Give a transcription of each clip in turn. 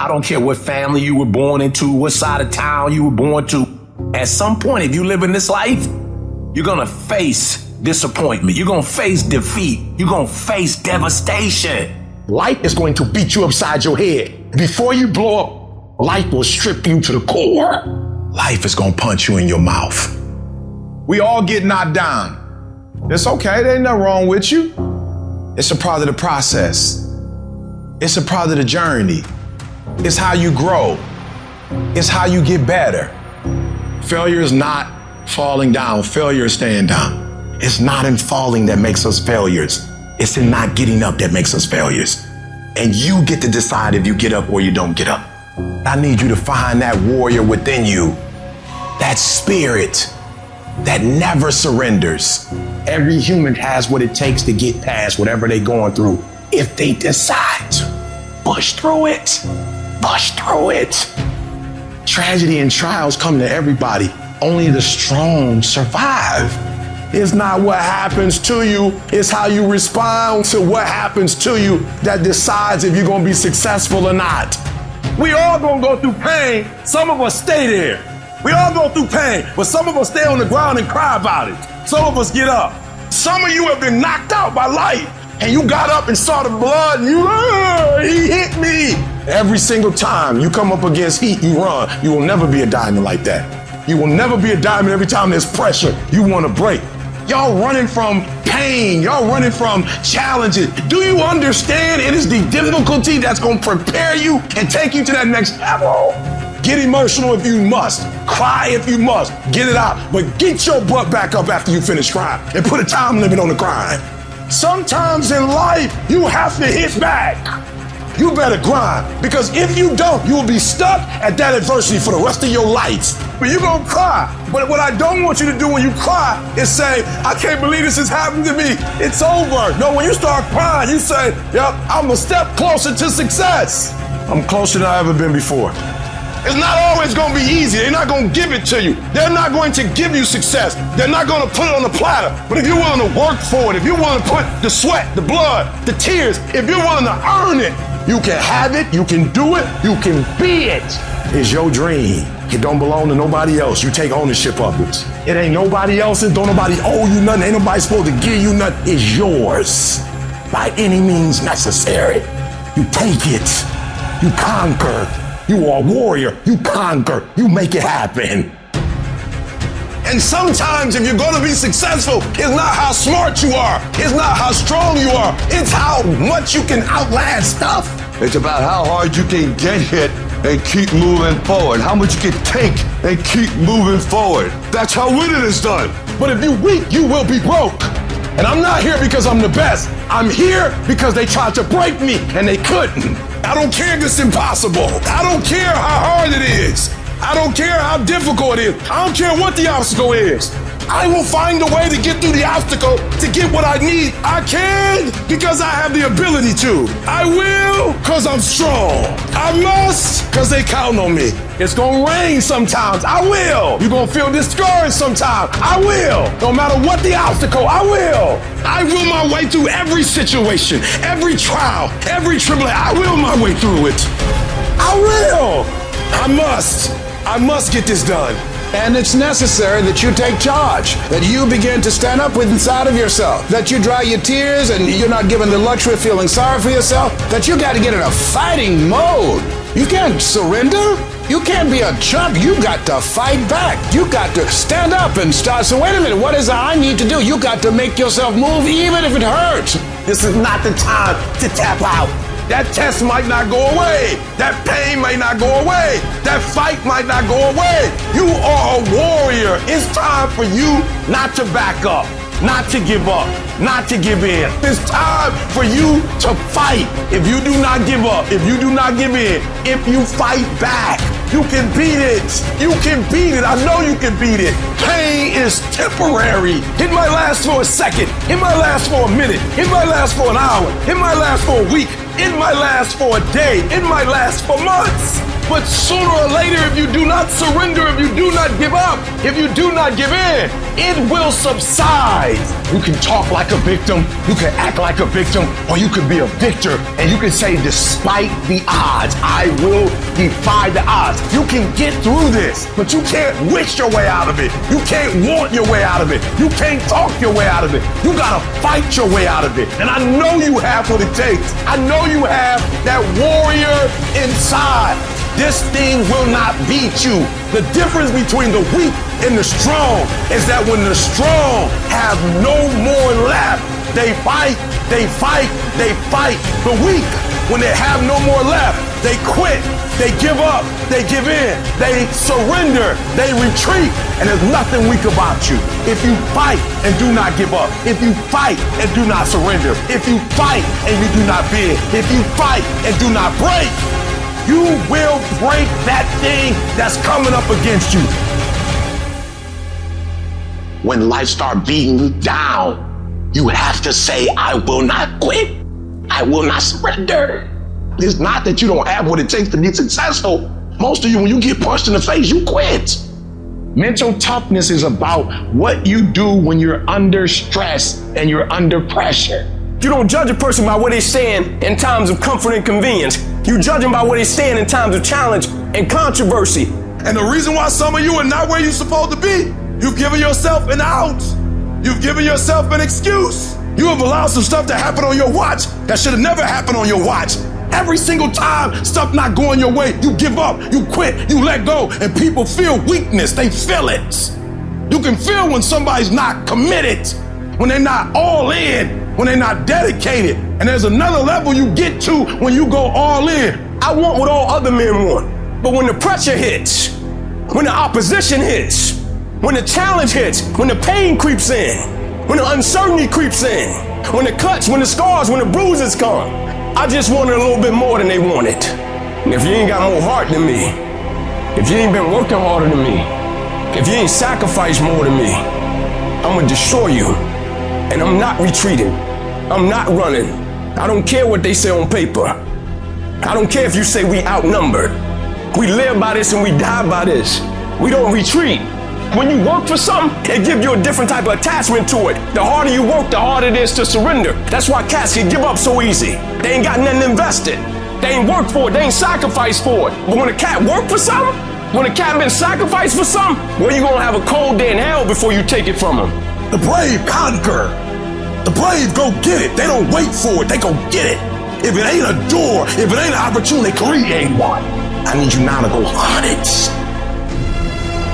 I don't care what family you were born into, what side of town you were born to. At some point, if you live in this life, you're gonna face disappointment. You're gonna face defeat. You're gonna face devastation. Life is going to beat you upside your head. Before you blow up, life will strip you to the core. Life is gonna punch you in your mouth. We all get knocked down. It's okay, there ain't nothing wrong with you. It's a part of the process. It's a part of the journey. It's how you grow. It's how you get better. Failure is not falling down. Failure is staying down. It's not in falling that makes us failures. It's in not getting up that makes us failures. And you get to decide if you get up or you don't get up. I need you to find that warrior within you, that spirit that never surrenders. Every human has what it takes to get past whatever they're going through if they decide to push through it. Push through it. Tragedy and trials come to everybody. Only the strong survive. It's not what happens to you, it's how you respond to what happens to you that decides if you're gonna be successful or not. We all gonna go through pain. Some of us stay there. We all go through pain, but some of us stay on the ground and cry about it. Some of us get up. Some of you have been knocked out by life, and you got up and saw the blood, and he hit me. Every single time you come up against heat, you run. You will never be a diamond like that. You will never be a diamond. Every time there's pressure, you want to break. Y'all running from pain. Y'all running from challenges. Do you understand it is the difficulty that's going to prepare you and take you to that next level? Get emotional if you must. Cry if you must. Get it out. But get your butt back up after you finish crying and put a time limit on the crying. Sometimes in life, you have to hit back. You better grind, because if you don't, you will be stuck at that adversity for the rest of your life. But you're gonna cry. But what I don't want you to do when you cry is say, I can't believe this has happened to me. It's over. No, when you start crying, you say, yep, I'm a step closer to success. I'm closer than I've ever been before. It's not always gonna be easy. They're not gonna give it to you. They're not going to give you success. They're not gonna put it on the platter. But if you're willing to work for it, if you're willing to put the sweat, the blood, the tears, if you're willing to earn it, you can have it, you can do it, you can be it. It's your dream. It don't belong to nobody else. You take ownership of it. It ain't nobody else's. Don't nobody owe you nothing. Ain't nobody supposed to give you nothing. It's yours by any means necessary. You take it. You conquer. You are a warrior. You conquer. You make it happen. And sometimes if you're going to be successful, it's not how smart you are. It's not how strong you are. It's how much you can outlast stuff. It's about how hard you can get hit and keep moving forward. How much you can take and keep moving forward. That's how winning is done. But if you're weak, you will be broke. And I'm not here because I'm the best. I'm here because they tried to break me and they couldn't. I don't care if it's impossible. I don't care how hard it is. I don't care how difficult it is. I don't care what the obstacle is. I will find a way to get through the obstacle to get what I need. I can because I have the ability to. I will because I'm strong. I must because they count on me. It's gonna rain sometimes. I will. You're gonna feel discouraged sometimes. I will. No matter what the obstacle, I will. I will my way through every situation, every trial, every tribulation. I will my way through it. I will. I must get this done. And it's necessary that you take charge, that you begin to stand up with inside of yourself, that you dry your tears and you're not given the luxury of feeling sorry for yourself, that you got to get in a fighting mode. You can't surrender. You can't be a chump. You got to fight back. You got to stand up and start. So wait a minute, what is it I need to do? You got to make yourself move even if it hurts. This is not the time to tap out. That test might not go away. That pain might not go away. That fight might not go away. You are a warrior. It's time for you not to back up, not to give up, not to give in. It's time for you to fight. If you do not give up, if you do not give in, if you fight back, you can beat it. You can beat it. I know you can beat it. Pain is temporary. It might last for a second. It might last for a minute. It might last for an hour. It might last for a week. It might last for a day. It might last for months. But sooner or later, if you do not surrender, if you do not give up, if you do not give in, it will subside. You can talk like a victim, you can act like a victim, or you can be a victor and you can say, despite the odds, I will defy the odds. You can get through this, but you can't wish your way out of it. You can't want your way out of it. You can't talk your way out of it. You gotta fight your way out of it. And I know you have what it takes. I know you have that warrior inside. This thing will not beat you. The difference between the weak and the strong is that when the strong have no more left, they fight, they fight, they fight. The weak, when they have no more left, they quit, they give up, they give in, they surrender, they retreat, and there's nothing weak about you. If you fight and do not give up, if you fight and do not surrender, if you fight and you do not bend, if you fight and do not break, you will break that thing that's coming up against you. When life starts beating you down, you have to say, I will not quit. I will not surrender. It's not that you don't have what it takes to be successful. Most of you, when you get punched in the face, you quit. Mental toughness is about what you do when you're under stress and you're under pressure. You don't judge a person by what they're saying in times of comfort and convenience. You judge them by what they're saying in times of challenge and controversy. And the reason why some of you are not where you're supposed to be, you've given yourself an out. You've given yourself an excuse. You have allowed some stuff to happen on your watch that should have never happened on your watch. Every single time stuff not going your way, you give up, you quit, you let go, and people feel weakness. They feel it. You can feel when somebody's not committed, when they're not all in, when they're not dedicated. And there's another level you get to when you go all in. I want what all other men want. But when the pressure hits, when the opposition hits, when the challenge hits, when the pain creeps in, when the uncertainty creeps in, when the cuts, when the scars, when the bruises come, I just wanted a little bit more than they wanted. And if you ain't got more heart than me, if you ain't been working harder than me, if you ain't sacrificed more than me, I'm gonna destroy you. And I'm not retreating. I'm not running. I don't care what they say on paper. I don't care if you say we outnumbered. We live by this and we die by this. We don't retreat. When you work for something, it gives you a different type of attachment to it. The harder you work, the harder it is to surrender. That's why cats can give up so easy. They ain't got nothing invested. They ain't worked for it. They ain't sacrificed for it. But when a cat worked for something, when a cat been sacrificed for something, well, you gonna have a cold day in hell before you take it from them. The brave conquer. The brave go get it. They don't wait for it. They go get it. If it ain't a door, if it ain't an opportunity, create one. I need you now to go hunt it.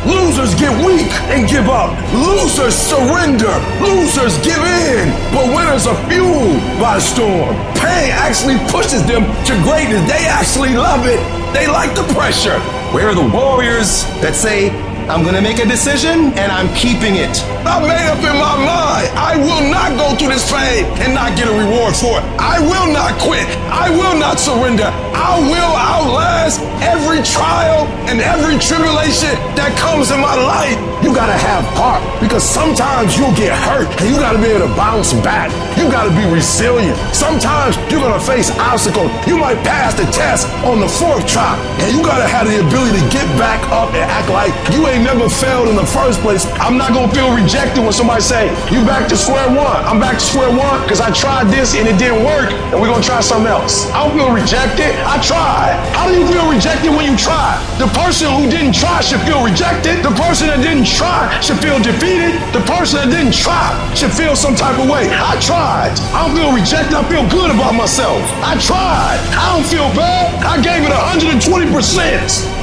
Losers get weak and give up. Losers surrender. Losers give in. But winners are fueled by the storm. Pain actually pushes them to greatness. They actually love it. They like the pressure. Where are the warriors that say, I'm gonna make a decision and I'm keeping it? I made up in my mind. I will not go through this pain and not get a reward for it. I will not quit. I will not surrender. I will outlast every trial and every tribulation that comes in my life. You gotta have heart, because sometimes you'll get hurt and you gotta be able to bounce back. You gotta be resilient. Sometimes you're gonna face obstacles. You might pass the test on the 4th try, and you gotta have the ability to get back up and act like you ain't never failed in the first place. I'm not gonna feel rejected when somebody say, you back to square one. I'm back to square one because I tried this and it didn't work, and we're gonna try something else. I don't feel rejected. I tried. How do you feel rejected when you try? The person who didn't try should feel rejected. The person that didn't try should feel defeated. The person that didn't try should feel some type of way. I tried. I don't feel rejected. I feel good about myself. I tried. I don't feel bad. I gave it 120%.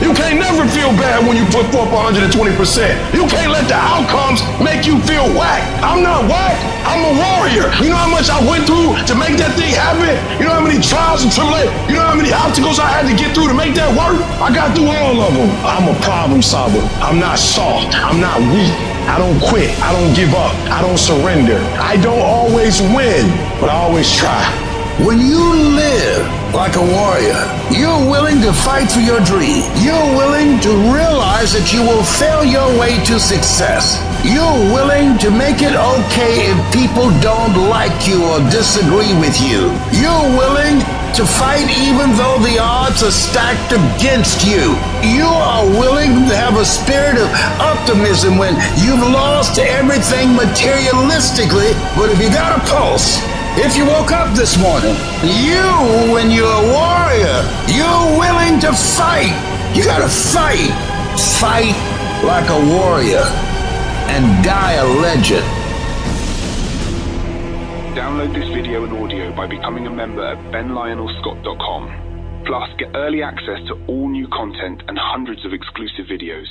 You can't never feel bad when you put forth 120%. You can't let the outcomes make you feel whack. I'm not whack. I'm a warrior. You know how much I went through to make that thing happen? You know how many trials and tribulations? You know how many obstacles I had to get through to make that work? I got through all of them. I'm a problem solver. I'm not soft. I'm not weak. I don't quit. I don't give up. I don't surrender. I don't always win, but I always try. When you live like a warrior, you're willing to fight for your dream. You're willing to realize that you will fail your way to success. You're willing to make it okay if people don't like you or disagree with you. You're willing to fight even though the odds are stacked against you. You are willing to have a spirit of optimism when you've lost everything materialistically, but if you got a pulse, if you woke up this morning, when you're a warrior, you're willing to fight. You gotta fight. Fight like a warrior and die a legend. Download this video and audio by becoming a member at benlionelscott.com. Plus, get early access to all new content and hundreds of exclusive videos.